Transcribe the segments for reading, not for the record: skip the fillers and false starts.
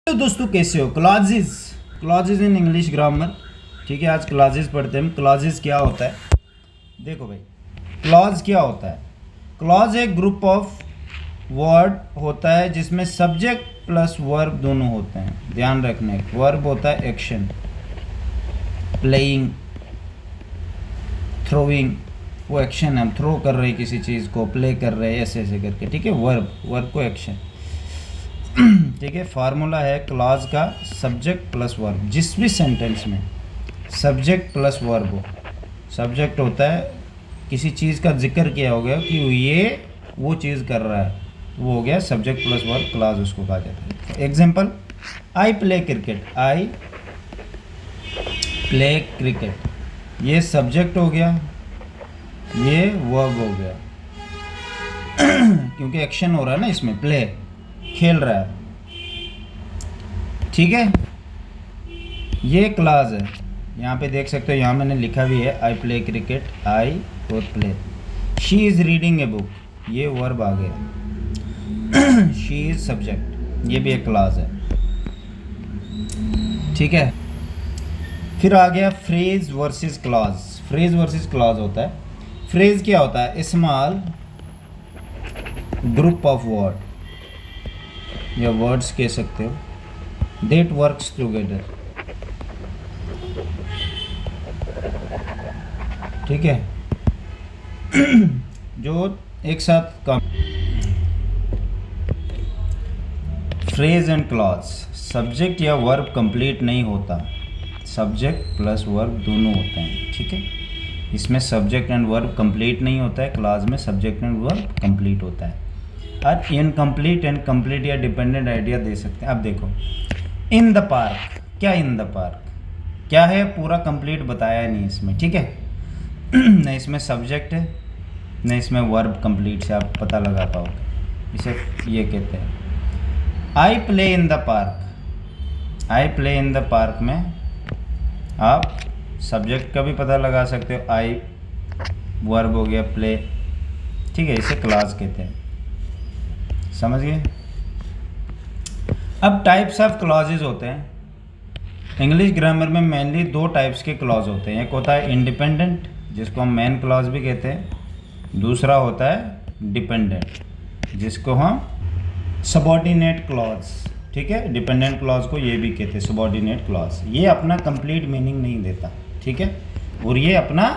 तो दोस्तों कैसे हो। Clauses clauses in English grammar. ठीक है, आज क्लॉजेज पढ़ते हैं। क्लॉजेज क्या होता है, देखो भाई। क्लॉज क्या होता है? क्लॉज एक ग्रुप ऑफ वर्ड होता है जिसमें सब्जेक्ट प्लस वर्ब दोनों होते हैं। ध्यान रखना, वर्ब होता है एक्शन, प्लेइंग, थ्रोइंग। वो एक्शन है, हम थ्रो कर रहे हैं किसी चीज़ को, प्ले कर रहे हैं ऐसे ऐसे करके। ठीक है, वर्ब को एक्शन। ठीक है, फार्मूला है क्लॉज का सब्जेक्ट प्लस वर्ब। जिस भी सेंटेंस में सब्जेक्ट प्लस वर्ब हो, सब्जेक्ट होता है किसी चीज़ का जिक्र किया हो गया कि ये वो चीज़ कर रहा है, वो हो गया सब्जेक्ट प्लस वर्ब, क्लॉज उसको कहा जाता है। Example, I play cricket, I play cricket, ये सब्जेक्ट हो गया, ये वर्ब हो गया क्योंकि एक्शन हो रहा है ना इसमें, प्ले, खेल रहा है। ठीक है, ये क्लॉज है। यहाँ पे देख सकते हो, यहाँ मैंने लिखा भी है आई प्ले क्रिकेट, आई और play. She is reading a book, ये वर्ब आ गया। शी इज़ सब्जेक्ट, ये भी एक क्लॉज है। ठीक है, फिर आ गया phrase versus clause. Phrase versus clause होता है। फ्रेज क्या होता है? स्मॉल ग्रुप ऑफ वर्ड या वर्ड्स कह सकते हो, डेट वर्क्स टुगेदर। ठीक है, जो एक साथ काम। फ्रेज एंड क्लॉज, सब्जेक्ट या वर्ब कंप्लीट नहीं होता, सब्जेक्ट प्लस वर्ब दोनों होते हैं। ठीक है, इसमें सब्जेक्ट एंड वर्ब कंप्लीट नहीं होता है, क्लॉज में सब्जेक्ट एंड वर्ब कंप्लीट होता है। और इनकम्प्लीट एंड कंप्लीट या डिपेंडेंट आइडिया दे सकते हैं। अब देखो, इन द पार्क, क्या इन द पार्क क्या है, पूरा कंप्लीट बताया नहीं इसमें। ठीक है, न इसमें सब्जेक्ट है न इसमें वर्ब कंप्लीट से आप पता लगा पाओगे। इसे ये कहते हैं I play in the park. I play in the park में आप सब्जेक्ट का भी पता लगा सकते हो, आई वर्ब हो गया प्ले। ठीक है, इसे क्लॉज कहते हैं। समझ गए? अब टाइप्स ऑफ क्लॉजेज होते हैं इंग्लिश ग्रामर में। मेनली दो टाइप्स के क्लॉज होते हैं। एक होता है इंडिपेंडेंट, जिसको हम मेन क्लॉज भी कहते हैं। दूसरा होता है डिपेंडेंट, जिसको हम सबऑर्डिनेट क्लॉज। ठीक है, डिपेंडेंट क्लॉज को ये भी कहते हैं सबऑर्डिनेट क्लॉज। ये अपना कंप्लीट मीनिंग नहीं देता। ठीक है, और ये अपना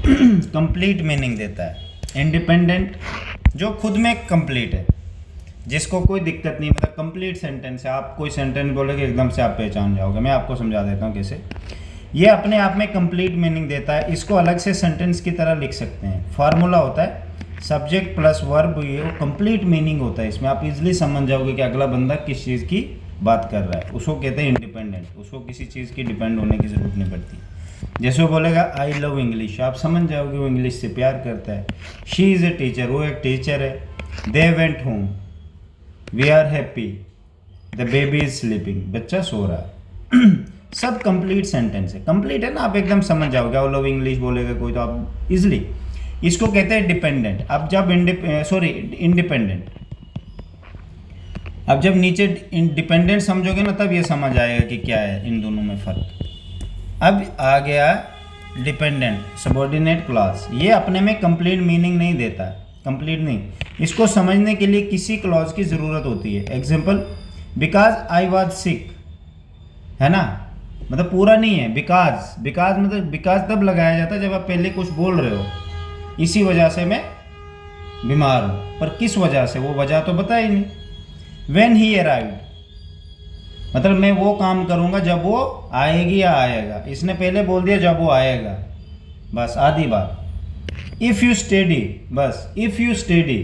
कंप्लीट मीनिंग देता है। इंडिपेंडेंट जो खुद में कंप्लीट है, जिसको कोई दिक्कत नहीं, मतलब कंप्लीट सेंटेंस है। आप कोई सेंटेंस बोलोगे एकदम से आप पहचान जाओगे। मैं आपको समझा देता हूँ कैसे। ये अपने आप में कंप्लीट मीनिंग देता है। इसको अलग से सेंटेंस की तरह लिख सकते हैं। फार्मूला होता है सब्जेक्ट प्लस वर्ब, ये कंप्लीट मीनिंग होता है। इसमें आप इजीली समझ जाओगे कि अगला बंदा किस चीज़ की बात कर रहा है। उसको कहते हैं इंडिपेंडेंट, उसको किसी चीज़ की डिपेंड होने की ज़रूरत नहीं पड़ती। जैसे वो बोलेगा आई लव इंग्लिश, आप समझ जाओगे वो इंग्लिश से प्यार करता है। शी इज़ ए टीचर, वो एक टीचर है। They went home, we are happy, the baby is sleeping, बच्चा सो रहा है। सब कंप्लीट सेंटेंस है। कंप्लीट है ना, आप एकदम समझ जाओगे। वो लोग इंग्लिश बोलेगा कोई तो आप इजली। इसको कहते हैं डिपेंडेंट। अब जब इंडिपेंडेंट, अब जब नीचे डिपेंडेंट समझोगे ना, तब ये समझ आएगा कि क्या है इन दोनों में फ़र्क। अब आ गया डिपेंडेंट, सबऑर्डिनेट क्लॉज। ये अपने में कंप्लीट मीनिंग नहीं देता, कंप्लीट नहीं। इसको समझने के लिए किसी क्लॉज की ज़रूरत होती है। Example, because I was sick, है ना, मतलब पूरा नहीं है। बिकॉज मतलब बिकॉज तब लगाया जाता है जब आप पहले कुछ बोल रहे हो, इसी वजह से मैं बीमार हूँ, पर किस वजह से, वो वजह तो बता ही नहीं। व्हेन ही अराइव्ड, मतलब मैं वो काम करूँगा जब वो आएगी या आएगा। इसने पहले बोल दिया जब वो आएगा, बस आधी बात। इफ़ यू स्टडी, बस इफ़ यू स्टडी,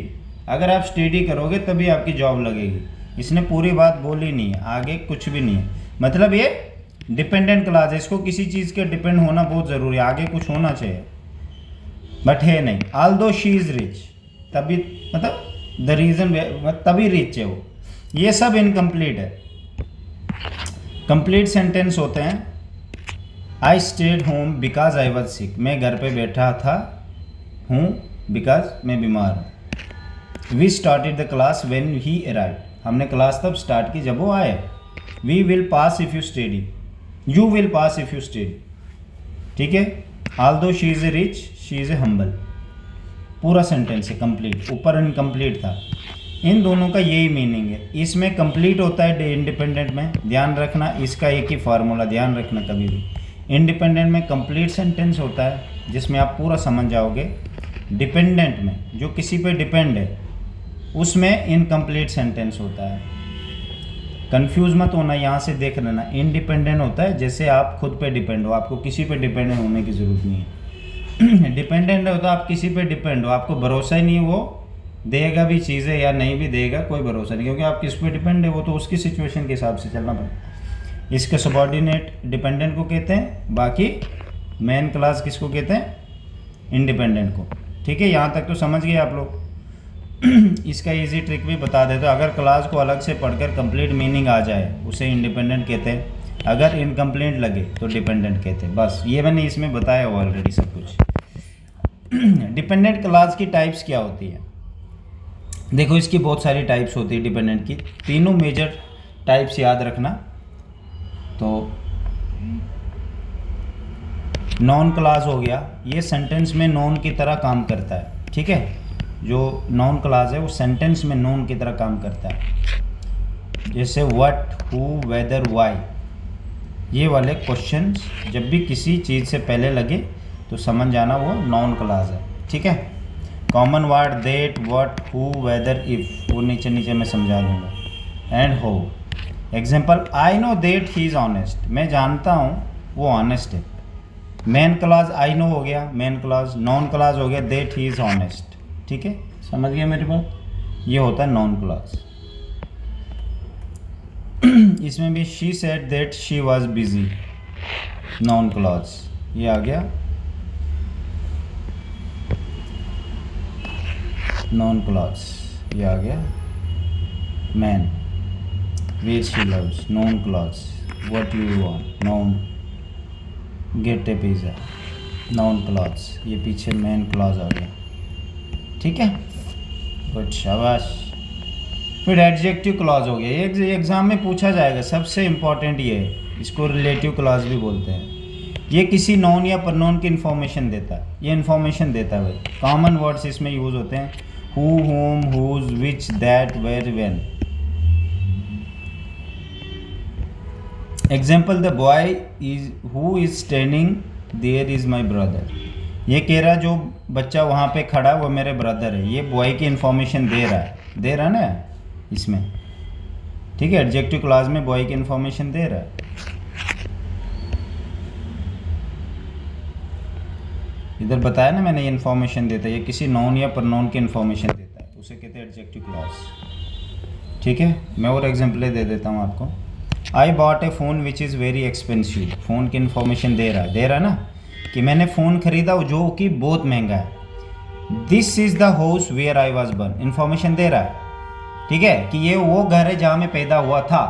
अगर आप स्टडी करोगे तभी आपकी जॉब लगेगी। इसने पूरी बात बोली नहीं है, आगे कुछ भी नहीं है। मतलब ये डिपेंडेंट क्लॉज है। इसको किसी चीज़ के डिपेंड होना बहुत ज़रूरी है, आगे कुछ होना चाहिए, बट है नहीं। ऑल्दो शी इज़ रिच, तभी मतलब द रीज़न, तभी रिच है वो। ये सब इनकम्प्लीट है। कंप्लीट सेंटेंस होते हैं आई stayed home because I was sick, मैं घर पे बैठा था हूँ बिकॉज मैं बीमार हूँ। We started the class when he arrived, हमने क्लास तब स्टार्ट की जब वो आए। We will pass if you study, you will pass if you study, ठीक है। Although she is a rich, she is a humble, पूरा सेंटेंस है कंप्लीट, ऊपर इनकम्प्लीट था। इन दोनों का यही मीनिंग है। इसमें कंप्लीट होता है इंडिपेंडेंट में, ध्यान रखना, इसका एक ही फार्मूला ध्यान रखना कभी भी। इंडिपेंडेंट में कंप्लीट सेंटेंस होता है जिसमें आप पूरा समझ जाओगे। डिपेंडेंट में जो किसी पे डिपेंड है उसमें इनकम्प्लीट सेंटेंस होता है। कंफ्यूज मत होना, यहाँ से देख लेना। इंडिपेंडेंट होता है जैसे आप खुद पे डिपेंड हो, आपको किसी पे डिपेंडेंट होने की ज़रूरत नहीं है। डिपेंडेंट होता है आप किसी पे डिपेंड हो, आपको भरोसा ही नहीं है वो देगा भी चीज़ें या नहीं भी देगा, कोई भरोसा नहीं, क्योंकि आप किस पे डिपेंड है वो तो उसकी सिचुएशन के हिसाब से चलना पड़ेगा। इसके सबॉर्डिनेट डिपेंडेंट को कहते हैं, बाकी मेन क्लास किसको कहते हैं? इंडिपेंडेंट को। ठीक है, यहाँ तक तो समझ गए आप लोग। इसका इजी ट्रिक भी बता देते हो। अगर क्लास को अलग से पढ़कर कंप्लीट मीनिंग आ जाए उसे इंडिपेंडेंट कहते हैं, अगर इनकम्प्लीट लगे तो डिपेंडेंट कहते हैं। बस ये मैंने इसमें बताया हुआ ऑलरेडी सब कुछ। डिपेंडेंट क्लास की टाइप्स क्या होती है? देखो इसकी बहुत सारी टाइप्स होती है डिपेंडेंट की। तीनों मेजर टाइप्स याद रखना। तो नॉन क्लास हो गया, ये सेंटेंस में नॉन की तरह काम करता है। ठीक है, जो नॉन क्लास है वो सेंटेंस में नॉन की तरह काम करता है। जैसे व्हाट, हु, वेदर, व्हाई, ये वाले क्वेश्चंस जब भी किसी चीज़ से पहले लगे तो समझ जाना वो नॉन क्लास है। ठीक है, common word that, what, who, whether, if, वो नीचे नीचे मैं समझा दूंगा। एंड हो। Example, I know that he is honest, मैं जानता हूँ वो ऑनेस्ट है। मेन क्लास आई नो हो गया मेन क्लास, नॉन क्लास हो गया दैट ही इज़ ऑनेस्ट। ठीक है, समझ गया मेरी बात? ये होता है नॉन क्लास। इसमें भी she said that she was busy, noun clause, ये आ गया नॉन क्लास। ये आ गया main, where she loves, noun clause. What you want, noun. Get a pizza, noun clause. ये पीछे मैन क्लास आ गया। ठीक है, गुड, शाबाश। फिर एडजेक्टिव क्लॉज हो गया, ये एग्जाम में पूछा जाएगा, सबसे इम्पॉर्टेंट ये है। इसको रिलेटिव क्लॉज भी बोलते हैं। ये किसी नॉन या प्रनोन की इन्फॉर्मेशन देता है, ये इन्फॉर्मेशन देता है भाई। कॉमन वर्ड्स इसमें यूज होते हैं, who, whom, whose, which, that, where, when. Example, the boy is who is standing there is my brother. ये कह रहा जो बच्चा वहाँ पे खड़ा वो मेरे ब्रदर है। ये बॉय की इन्फॉर्मेशन दे रहा है ना इसमें। ठीक है, एडजेक्टिव क्लॉज में बॉय की इन्फॉर्मेशन दे रहा है। इधर बताया ना मैंने, ये इन्फॉर्मेशन देता है, ये किसी नॉन या प्रनोन की इन्फॉर्मेशन देता है, उसे कहते हैं एडजेक्टिव क्लॉज। ठीक है, मैं और एग्जाम्पल दे देता हूँ आपको। I bought A phone which is very expensive, phone की इन्फॉर्मेशन दे रहा है ना कि मैंने फ़ोन खरीदा जो कि बहुत महंगा है। This is the house where I was burn, information दे रहा है। ठीक है, कि ये वो घर है जहाँ मैं पैदा हुआ था।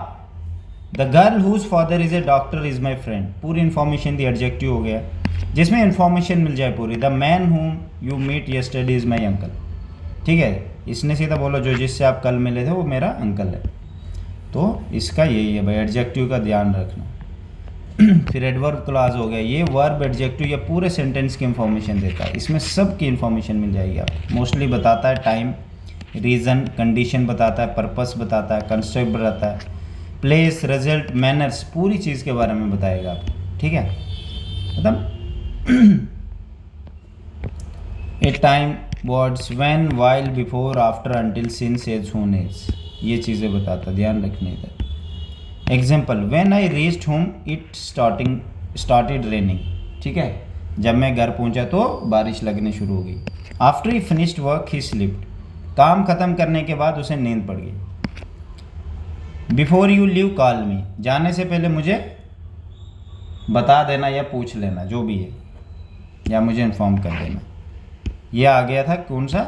The girl whose father is a doctor is my friend, पूरी इन्फॉर्मेशन दी, एडजेक्टिव हो गया जिसमें इन्फॉर्मेशन मिल जाए पूरी। The man whom you meet yesterday is my uncle. ठीक है, इसने सीधा बोला जो जिससे आप कल मिले थे वो मेरा अंकल है। तो इसका यही है भाई, एडजेक्टिव का ध्यान रखना। फिर एडवर्ब क्लॉज हो गया, ये वर्ब, एडजेक्टिव या पूरे सेंटेंस की इन्फॉर्मेशन देता है। इसमें सब की इन्फॉर्मेशन मिल जाएगी आपको। मोस्टली बताता है टाइम, रीज़न, कंडीशन बताता है, पर्पस बताता है, कंसेप्ट बताता है, प्लेस, रिजल्ट, मैनर्स, पूरी चीज़ के बारे में बताएगा आपको। ठीक है, मतलब a time, words, when, while, before, after, until, since, as, soon, as, ये चीज़ें बताता, ध्यान रखने इधर। Example, when I reached home it started raining. ठीक है, जब मैं घर पहुंचा तो बारिश लगने शुरू हो गई। After he finished work he slept, काम ख़त्म करने के बाद उसे नींद पड़ गई। बिफोर यू लीव कॉल मी, जाने से पहले मुझे बता देना या पूछ लेना जो भी है, या मुझे इन्फॉर्म कर देना। ये आ गया था कौन सा?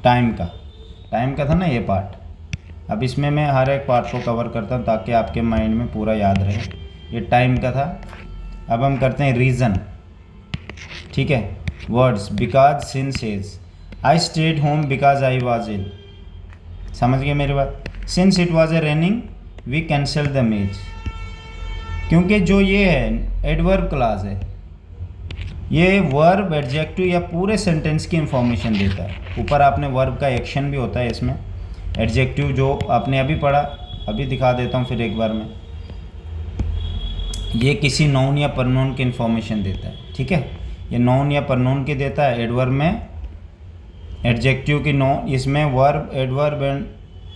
टाइम का था ना ये पार्ट। अब इसमें मैं हर एक पार्ट को कवर करता हूँ ताकि आपके माइंड में पूरा याद रहे। ये टाइम का था। अब हम करते हैं रीज़न। ठीक है, words, because, since, as. I stayed home because I was ill. समझ गए मेरी बात। Since it was a raining we cancel the match, क्योंकि जो ये है एडवर्ब क्लास है, ये वर्ब एडजेक्टिव या पूरे सेंटेंस की इंफॉर्मेशन देता है। ऊपर आपने वर्ब का एक्शन भी होता है इसमें, एडजेक्टिव जो आपने अभी पढ़ा, अभी दिखा देता हूँ फिर एक बार में। ये किसी नाउन या प्रनाउन की इंफॉर्मेशन देता है, ठीक है, ये नाउन या प्रनाउन की देता है। एडवर्ब में एडजेक्टिव की नाउन, इसमें वर्ब एडवर्ब एंड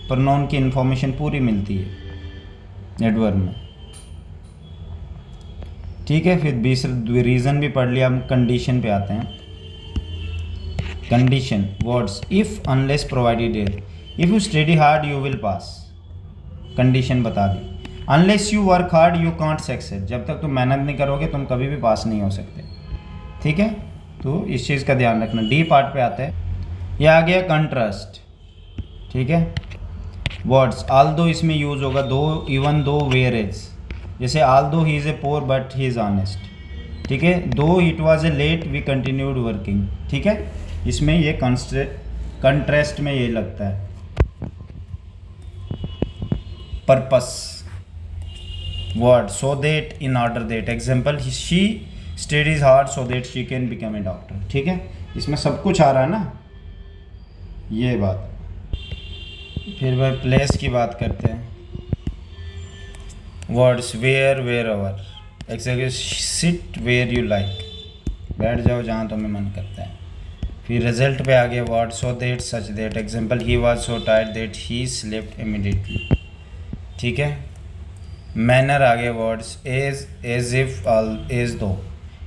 प्रनाउन की इंफॉर्मेशन पूरी मिलती है एडवर्ब में, ठीक है। फिर रीज़न भी पढ़ लिया, हम कंडीशन पे आते हैं। Condition words if unless provided है, if you study hard you will pass, condition बता दी। Unless you work hard you can't success, जब तक तुम मेहनत नहीं करोगे तुम कभी भी पास नहीं हो सकते, ठीक है। तो इस चीज़ का ध्यान रखना। डी पार्ट पे आते हैं। यह आ गया कंट्रास्ट, ठीक है। वर्ड्स आल्दो इसमें यूज़ होगा, though, even though, whereas, जैसे although he is a poor but he is honest, ठीक है। Though it was a late we continued working, ठीक है। इसमें ये कंट्रास्ट में ये लगता है। Purpose word so that, in order that, example she studies hard so that she can become a doctor, ठीक है। इसमें सब कुछ आ रहा है ना, ये बात। फिर वह प्लेस की बात करते हैं। Words where, wherever, exactly sit where you like, बैठ जाओ जहाँ तुम्हें मन करता है। फिर रिजल्ट पे आ गया word so that, such that, example he was so tired that he slept immediately, ठीक है। मैनर आ गया words as if, as though,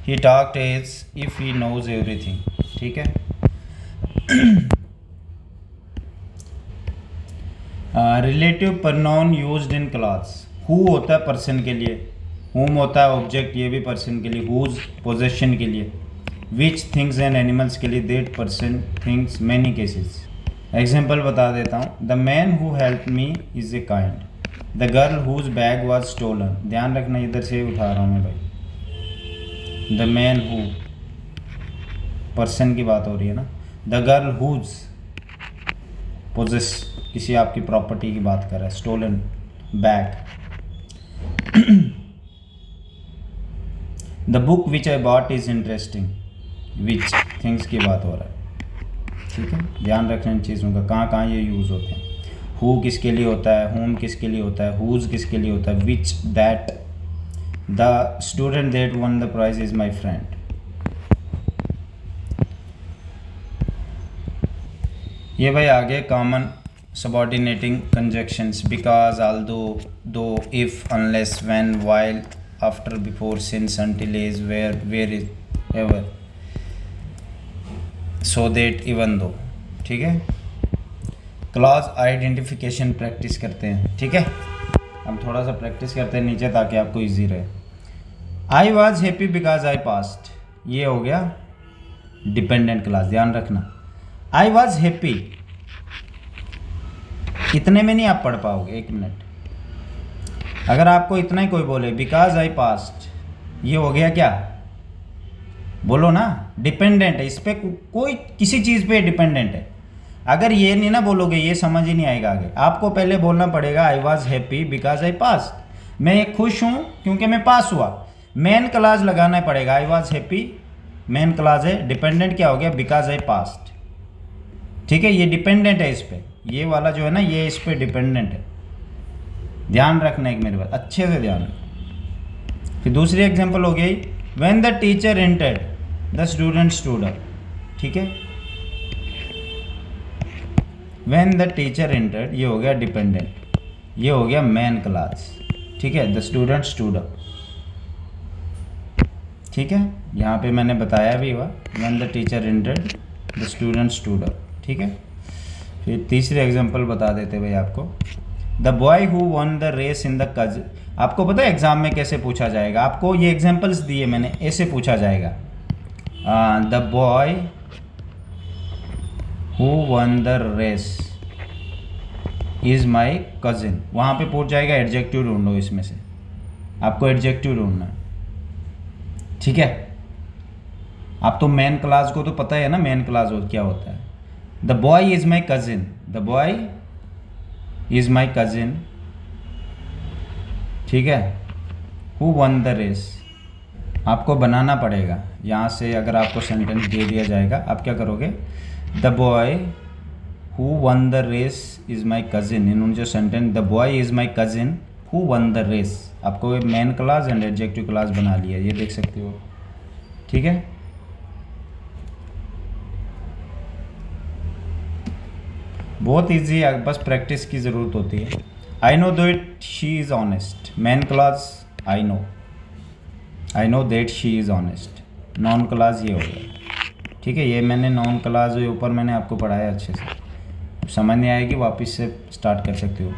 he talked as if he knows everything, ठीक है। Relative pronoun used in class, who होता है person के लिए, हुम होता है ऑब्जेक्ट, ये भी पर्सन के लिए, हुज पोजेशन के लिए, विच थिंग्स एंड एनिमल्स के लिए, that person things many cases. Example बता देता हूँ। The man who help me is a kind, the girl whose bag was stolen, ध्यान रखना इधर से उठा रहा हूँ मैं भाई। द मैन हु, पर्सन की बात हो रही है ना। द गर्ल हुज, पोजेस, किसी आपकी प्रॉपर्टी की बात कर रहा है, stolen, bag. The book which I bought is interesting, which things की बात हो रहा है, ठीक है। ध्यान रखना इन चीज़ों का, कहाँ कहाँ ये यूज़ होते हैं। हु किसके लिए होता है, होम किसके लिए होता है, हुज किसके लिए होता है, which, that. The student that won the prize is my friend. ये भाई आगे common subordinating conjunctions, because, although, though, if, unless, when, while, after, before, since, until, as, where is, ever, so that, even though, ठीक है। Clause identification practice करते हैं, ठीक है। हम थोड़ा सा प्रैक्टिस करते हैं नीचे ताकि आपको इजी रहे। आई was happy because I past, ये हो गया डिपेंडेंट क्लॉज, ध्यान रखना। आई वॉज हैप्पी, इतने में नहीं आप पढ़ पाओगे, एक मिनट। अगर आपको इतना ही कोई बोले बिकॉज आई पास्ट, ये हो गया क्या, बोलो ना, डिपेंडेंट है, इस पे कोई किसी चीज़ पे डिपेंडेंट है। अगर ये नहीं ना बोलोगे ये समझ ही नहीं आएगा आगे। आपको पहले बोलना पड़ेगा I was happy because I pass, मैं खुश हूँ क्योंकि मैं पास हुआ। मेन क्लॉज लगाना पड़ेगा, I was happy main clause है, डिपेंडेंट क्या हो गया, बिकॉज आई पास्ट, ठीक है। ये डिपेंडेंट है इस पे, ये वाला जो है ना ये इस पे डिपेंडेंट है, ध्यान रखना एक मेरी बात, अच्छे से ध्यान रखना। फिर दूसरी एग्जांपल हो गई when the teacher entered the student stood up, ठीक है। व्हेन द टीचर एंटर्ड, ये हो गया डिपेंडेंट, ये हो गया मेन क्लॉज, ठीक है। द स्टूडेंट स्टूड अप, ठीक है। यहाँ पे मैंने बताया भी हुआ when the teacher entered the student stood up, ठीक है। फिर तीसरी एग्जांपल बता देते भाई आपको। The boy who won the race in the कज, आपको पता है एग्जाम में कैसे पूछा जाएगा, आपको ये एग्जांपल्स दिए मैंने, ऐसे पूछा जाएगा। The boy who won the race is my cousin, वहाँ पे पूछ जाएगा एडजेक्टिव ढूंढो, इसमें से आपको एडजेक्टिव ढूंढना है, ठीक है। आप तो मेन क्लास को तो पता है ना, मेन क्लास क्या होता है। The boy is my cousin, the boy is my cousin, ठीक है। हु वन द रेस, आपको बनाना पड़ेगा यहाँ से। अगर आपको सेंटेंस दे दिया जाएगा, आप क्या करोगे, the boy who won the race is my cousin. इन्होंने जो sentence the boy is my cousin who won the race, आपको main clause and adjective clause बना लिया, ये देख सकते हो, ठीक है। बहुत इजी है, बस प्रैक्टिस की ज़रूरत होती है। I know that she is honest, main class I know that she is honest, non clause ये हो गया, ठीक है। ये मैंने नॉन क्लास जो ऊपर मैंने आपको पढ़ाया अच्छे से, समझ नहीं आएगी वापस से स्टार्ट कर सकते हो।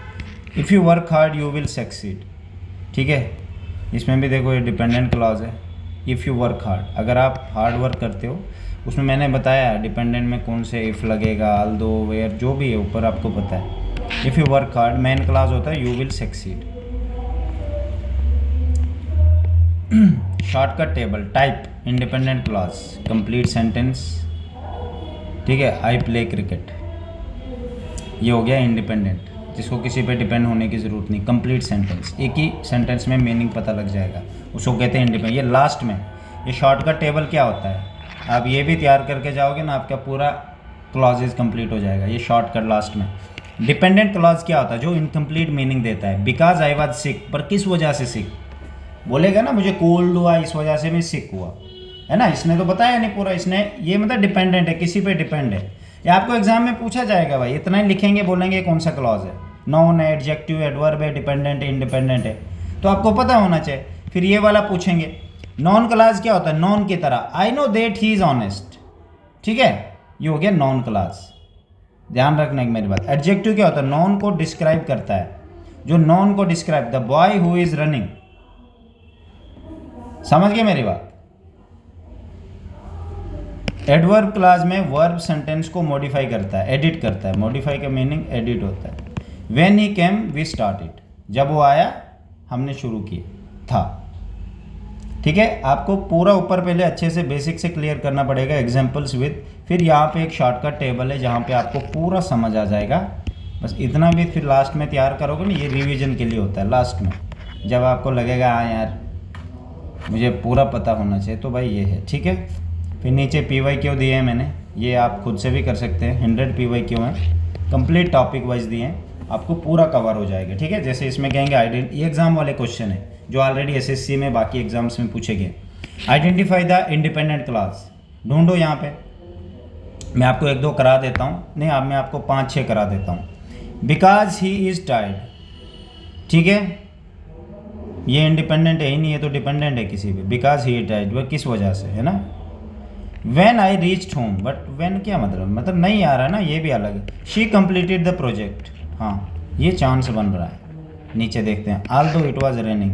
If you work hard you will succeed, ठीक है। इसमें भी देखो ये डिपेंडेंट क्लॉज है। इफ़ यू वर्क हार्ड, अगर आप हार्ड वर्क करते हो, उसमें मैंने बताया डिपेंडेंट में कौन से इफ़ लगेगा, ऑल्दो, वेयर, जो भी है ऊपर आपको पता है। If you work hard main clause होता है, you will succeed. Shortcut table, type independent clause, complete sentence, ठीक है। आई प्ले क्रिकेट, ये हो गया इंडिपेंडेंट, जिसको किसी पे डिपेंड होने की ज़रूरत नहीं। कंप्लीट सेंटेंस, एक ही सेंटेंस में मीनिंग पता लग जाएगा, उसको कहते हैं इंडिपेंडेंट। ये लास्ट में ये शॉर्टकट टेबल क्या होता है, आप ये भी तैयार करके जाओगे ना, आपका पूरा क्लॉजेज कंप्लीट हो जाएगा। ये शॉर्टकट लास्ट में। डिपेंडेंट क्लॉज क्या होता है, जो इनकम्प्लीट मीनिंग देता है। बिकॉज आई वॉज सिक, पर किस वजह से सिक, बोलेगा ना मुझे कोल्ड हुआ इस वजह से मैं सिक हुआ, है ना। इसने तो बताया नहीं पूरा, इसने ये मतलब डिपेंडेंट है, किसी पे डिपेंड है। या आपको एग्जाम में पूछा जाएगा भाई, इतना ही लिखेंगे, बोलेंगे कौन सा क्लॉज है, नॉन है, एडजेक्टिव, एडवर्ब है, डिपेंडेंट है, इंडिपेंडेंट है, तो आपको पता होना चाहिए। फिर ये वाला पूछेंगे। नॉन क्लॉज क्या होता है, नॉन की तरह, आई know that he is honest, ठीक है, ये हो गया नॉन क्लॉज, ध्यान रखना एक मेरी बात। एडजेक्टिव क्या होता है, नॉन को डिस्क्राइब करता है, जो नॉन को describe, the boy who is running, समझ गए मेरी बात। एडवर्ब क्लॉज में वर्ब सेंटेंस को मॉडिफाई करता है, एडिट करता है। मॉडिफाई का मीनिंग एडिट होता है। When he came we started, जब वो आया हमने शुरू किया था, ठीक है। आपको पूरा ऊपर पहले अच्छे से बेसिक से क्लियर करना पड़ेगा, एग्जांपल्स विद, फिर यहाँ पे एक शॉर्टकट टेबल है जहाँ पे आपको पूरा समझ आ जाएगा। बस इतना भी फिर लास्ट में तैयार करोगे ना, ये रिवीजन के लिए होता है लास्ट में, जब आपको लगेगा हाँ यार मुझे पूरा पता होना चाहिए, तो भाई ये है, ठीक है। फिर नीचे PYQ दिए हैं मैंने, ये आप खुद से भी कर सकते हैं। 100 PYQ हैं, कंप्लीट टॉपिक वाइज दिए हैं, आपको पूरा कवर हो जाएगा, ठीक है। जैसे इसमें कहेंगे ये एग्जाम वाले क्वेश्चन है जो ऑलरेडी SSC में बाकी एग्जाम्स में पूछे गए। आइडेंटिफाई द इंडिपेंडेंट क्लॉज, ढूंढो। यहाँ पे मैं आपको 1-2 करा देता हूँ, नहीं अब मैं आपको 5-6 करा देता हूँ। बिकॉज ही इज़ टायर्ड, ठीक है, ये इंडिपेंडेंट है ही नहीं, ये तो डिपेंडेंट है किसी पे। बिकॉज ही इज टायर्ड, वह किस वजह से, है ना। When I reached home, but when क्या मतलब नहीं आ रहा है ना, ये भी अलग है। शी कंप्लीटेड द प्रोजेक्ट, हाँ ये चांस बन रहा है। नीचे देखते हैं, although it was raining,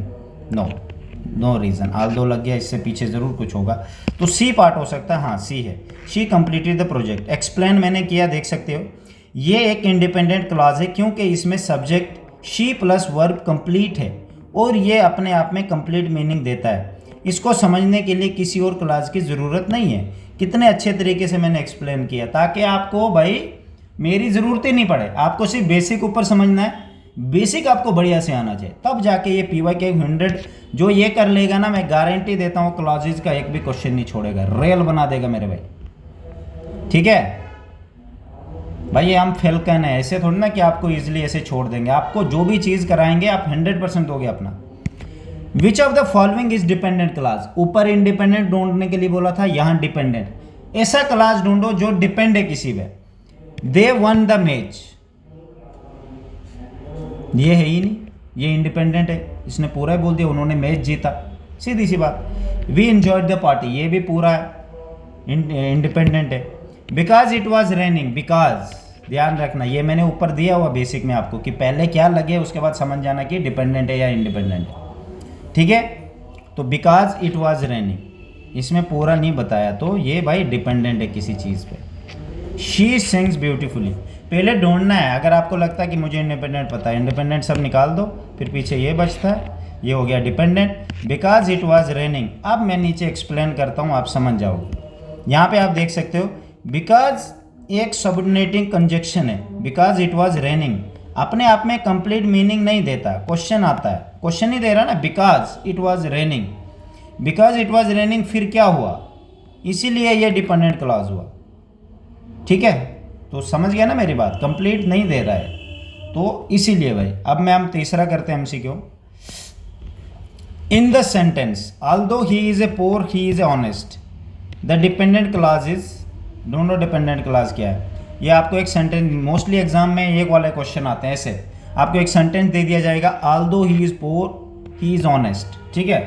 no reason, although लग गया, इससे पीछे ज़रूर कुछ होगा, तो सी पार्ट हो सकता है, हाँ सी है। She completed the project, explain मैंने किया, देख सकते हो। ये एक इंडिपेंडेंट क्लॉज है क्योंकि इसमें subject she plus verb complete है और ये अपने आप में कंप्लीट मीनिंग देता है। इसको समझने के लिए किसी और क्लास की ज़रूरत नहीं है। कितने अच्छे तरीके से मैंने एक्सप्लेन किया, ताकि आपको भाई मेरी ज़रूरत ही नहीं पड़े, आपको सिर्फ बेसिक ऊपर समझना है, बेसिक आपको बढ़िया से आना चाहिए, तब जाके ये PYQ 100 जो ये कर लेगा ना, मैं गारंटी देता हूँ क्लॉजेज का एक भी क्वेश्चन नहीं छोड़ेगा, रेल बना देगा मेरे भाई, ठीक है भाई। ये हम फेल्कन है, ऐसे थोड़ी ना कि आपको ईजिली ऐसे छोड़ देंगे, आपको जो भी चीज़ कराएंगे आप 100% दोगे अपना। Which of the following is dependent class, ऊपर इंडिपेंडेंट ढूंढने के लिए बोला था, यहाँ डिपेंडेंट। ऐसा क्लास ढूंढो जो डिपेंड है किसी पे। दे वन द मैच, ये है ही नहीं, ये इंडिपेंडेंट है, इसने पूरा ही बोल दिया उन्होंने मैच जीता, सीधी सी बात। वी एंजॉयड द पार्टी, ये भी पूरा इंडिपेंडेंट है। Because it was raining, because ध्यान रखना, ये मैंने ऊपर दिया हुआ बेसिक में आपको कि पहले क्या लगे, उसके बाद समझ जाना कि डिपेंडेंट है या इंडिपेंडेंट है, ठीक है। तो बिकॉज इट वॉज रेनिंग, इसमें पूरा नहीं बताया, तो ये भाई डिपेंडेंट है किसी चीज़ पे। शी सिंग्स ब्यूटीफुली, पहले ढूंढना है। अगर आपको लगता है कि मुझे इंडिपेंडेंट पता है, इंडिपेंडेंट सब निकाल दो, फिर पीछे ये बचता है, ये हो गया dependent. Because it was raining, अब मैं नीचे एक्सप्लेन करता हूँ, आप समझ जाओगे। यहाँ पे आप देख सकते हो, बिकॉज एक सबऑर्डिनेटिंग कंजक्शन है, बिकॉज इट वॉज रेनिंग। अपने आप में कंप्लीट मीनिंग नहीं देता। क्वेश्चन आता है, क्वेश्चन ही दे रहा ना, because it was raining, because it was raining, फिर क्या हुआ, इसीलिए ये डिपेंडेंट क्लॉज हुआ। ठीक है, तो समझ गया ना मेरी बात, कंप्लीट नहीं दे रहा है तो इसीलिए भाई। अब मैं हम तीसरा करते हैं MCQ. In the sentence although he is a poor he is a honest, the dependent clause is, दोनों डिपेंडेंट क्लॉज क्या है, ये आपको एक सेंटेंस, मोस्टली एग्जाम में एक वाले क्वेश्चन आते हैं ऐसे, आपको एक सेंटेंस दे दिया जाएगा, although he is poor he is honest. ठीक है,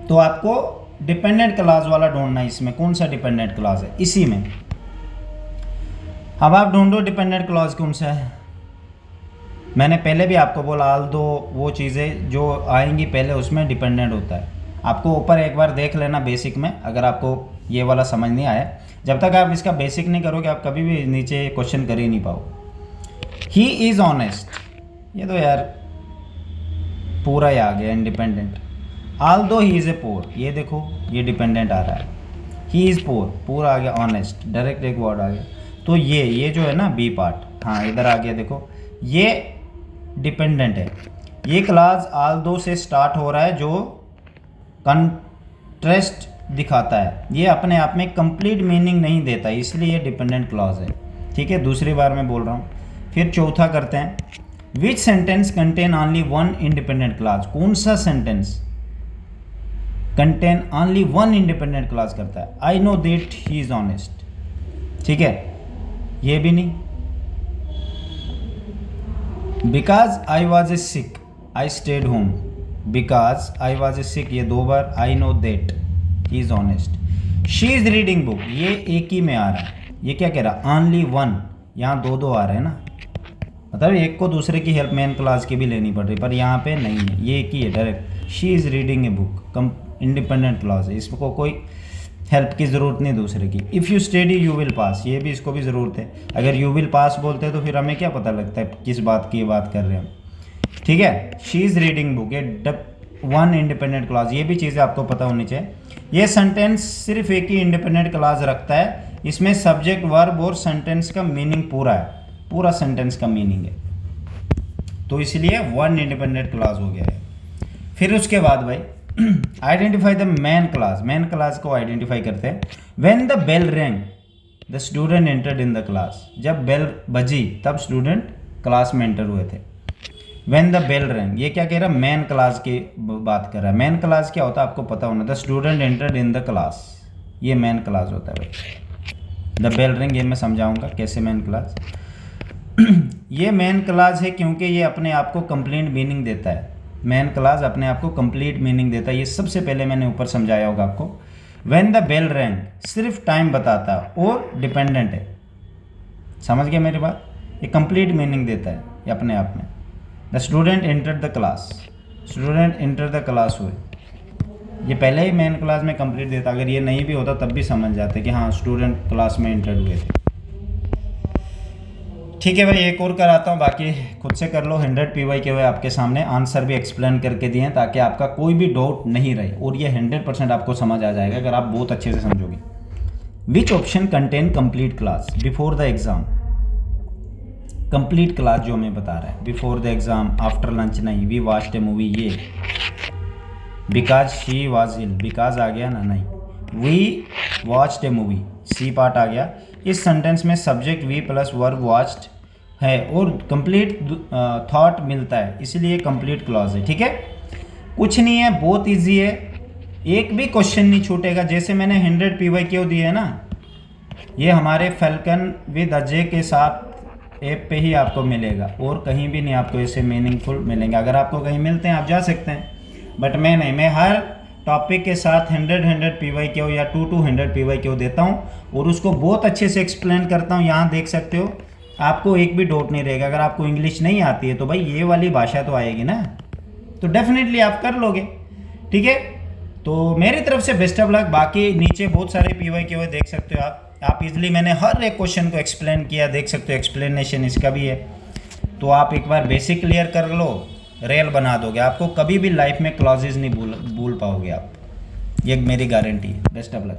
तो आपको डिपेंडेंट क्लॉज वाला ढूंढना है, इसमें कौन सा डिपेंडेंट क्लॉज है इसी में। अब आप ढूंढो डिपेंडेंट क्लॉज कौन सा है। मैंने पहले भी आपको बोला, ऑल्दो वो चीज़ें जो आएंगी पहले उसमें डिपेंडेंट होता है। आपको ऊपर एक बार देख लेना बेसिक में, अगर आपको ये वाला समझ नहीं आया, जब तक आप इसका बेसिक नहीं करोगे आप कभी भी नीचे क्वेश्चन कर ही नहीं पाओ। ही इज़ ऑनेस्ट, ये तो यार पूरा ही आ गया independent. Although he is a poor, ये देखो ये डिपेंडेंट आ रहा है, ही इज़ पोर पूरा आ गया, ऑनेस्ट डायरेक्ट एक वर्ड आ गया। तो ये जो है ना बी पार्ट, हाँ इधर आ गया, देखो ये डिपेंडेंट है। ये क्लॉज ऑल्दो से स्टार्ट हो रहा है जो कंट्रेस्ट दिखाता है, ये अपने आप में कंप्लीट मीनिंग नहीं देता, इसलिए ये डिपेंडेंट क्लॉज है। ठीक है, दूसरी बार मैं बोल रहा हूँ। फिर चौथा करते हैं, which sentence contain only one independent clause, कौन सा sentence contain only one independent clause करता है। I know that he is honest, ठीक है, ये भी नहीं। Because I was a sick I stayed home, because I was a sick ये दो बार, I know that he is honest. She is reading book, ये एक ही में आ रहा है, ये क्या कह रहा, ओनली वन, यहाँ दो दो आ रहे हैं ना, मतलब एक को दूसरे की हेल्प मेन क्लास की भी लेनी पड़ रही, पर यहाँ पे नहीं है, ये एक ही है direct. She is reading a book, come independent clause है, इसको कोई हेल्प की ज़रूरत नहीं दूसरे की। If you study you will पास, ये भी इसको भी ज़रूरत है। अगर यू विल पास बोलते हैं तो फिर हमें क्या पता लगता है किस बात की बात कर रहे हैं हम। ठीक है, शी इज़ रीडिंग बुक, ये वन इंडिपेंडेंट क्लॉज, ये भी चीज़ें आपको पता होनी चाहिए। ये सेंटेंस सिर्फ एक ही इंडिपेंडेंट क्लॉज रखता है, इसमें सब्जेक्ट वर्ब और सेंटेंस का मीनिंग पूरा है, पूरा सेंटेंस का मीनिंग है, तो इसलिए वन इंडिपेंडेंट क्लॉज हो गया है। फिर उसके बाद भाई identify the main class, main class को आइडेंटिफाई करते हैं। When the bell rang the student entered in the class, जब बेल बजी तब स्टूडेंट क्लास में एंटर हुए थे। व्हेन द बेल रैंग, ये क्या कह रहा है, मेन क्लास की बात कर रहा है। मेन क्लास क्या होता है आपको पता होना, the student entered in the class, ये मेन क्लास होता है भाई। द बेल रिंग ये मैं समझाऊंगा कैसे मेन क्लास ये मेन क्लास है क्योंकि ये अपने आप को कंप्लीट मीनिंग देता है। मेन क्लास अपने आप को कंप्लीट मीनिंग देता है, ये सबसे पहले मैंने ऊपर समझाया होगा आपको। व्हेन द बेल रैंग सिर्फ टाइम बताता है और डिपेंडेंट है, समझ गए मेरी बात, ये कंप्लीट मीनिंग देता है ये अपने आप में। The student enter the class, student enter the class हुए, ये पहले ही मेन क्लास में कंप्लीट देता, अगर ये नहीं भी होता तब भी समझ जाते कि हाँ स्टूडेंट क्लास में एंटर हुए थे। ठीक है भाई, एक और कराता हूँ, बाकी खुद से कर लो। 100 PY के हुए आपके सामने, आंसर भी एक्सप्लेन करके दिए हैं ताकि आपका कोई भी डाउट नहीं रहे, और ये 100% आपको समझ आ जाएगा अगर आप बहुत अच्छे से समझोगे। Which option contain complete clause before the exam, complete clause जो हमें बता रहा है, before the exam, after lunch नहीं, वी वॉच्ड ए मूवी, ये because she was ill, because आ गया ना, नहीं, we watched a movie, C part आ गया। इस सेंटेंस में subject we plus verb watched है और कंप्लीट थॉट मिलता है, इसलिए कंप्लीट क्लॉज है। ठीक है, कुछ नहीं है, बहुत इजी है, एक भी क्वेश्चन नहीं छूटेगा। जैसे मैंने 100 PY क्यों दिए है ना, ये हमारे फैल्कन विद अजय के साथ ऐप पे ही आपको मिलेगा, और कहीं भी नहीं आपको ऐसे मीनिंगफुल मिलेंगे। अगर आपको कहीं मिलते हैं आप जा सकते हैं, बट मैं नहीं, मैं हर टॉपिक के साथ 100 PY क्यों या 200 PY क्यों देता हूँ, और उसको बहुत अच्छे से एक्सप्लेन करता हूँ। यहाँ देख सकते हो, आपको एक भी डाउट नहीं रहेगा। अगर आपको इंग्लिश नहीं आती है तो भाई ये वाली भाषा तो आएगी ना, तो डेफिनेटली आप कर लोगे। ठीक है, तो मेरी तरफ से बेस्ट ऑफ लक। बाकी नीचे बहुत सारे PY के हुए देख सकते हो आप इजीली, मैंने हर एक क्वेश्चन को एक्सप्लेन किया, देख सकते हो, एक्सप्लेनेशन इसका भी है। तो आप एक बार बेसिक क्लियर कर लो, रेल बना दोगे, आपको कभी भी लाइफ में क्लॉजेज नहीं भूल पाओगे आप, ये मेरी गारंटी है। Best of luck.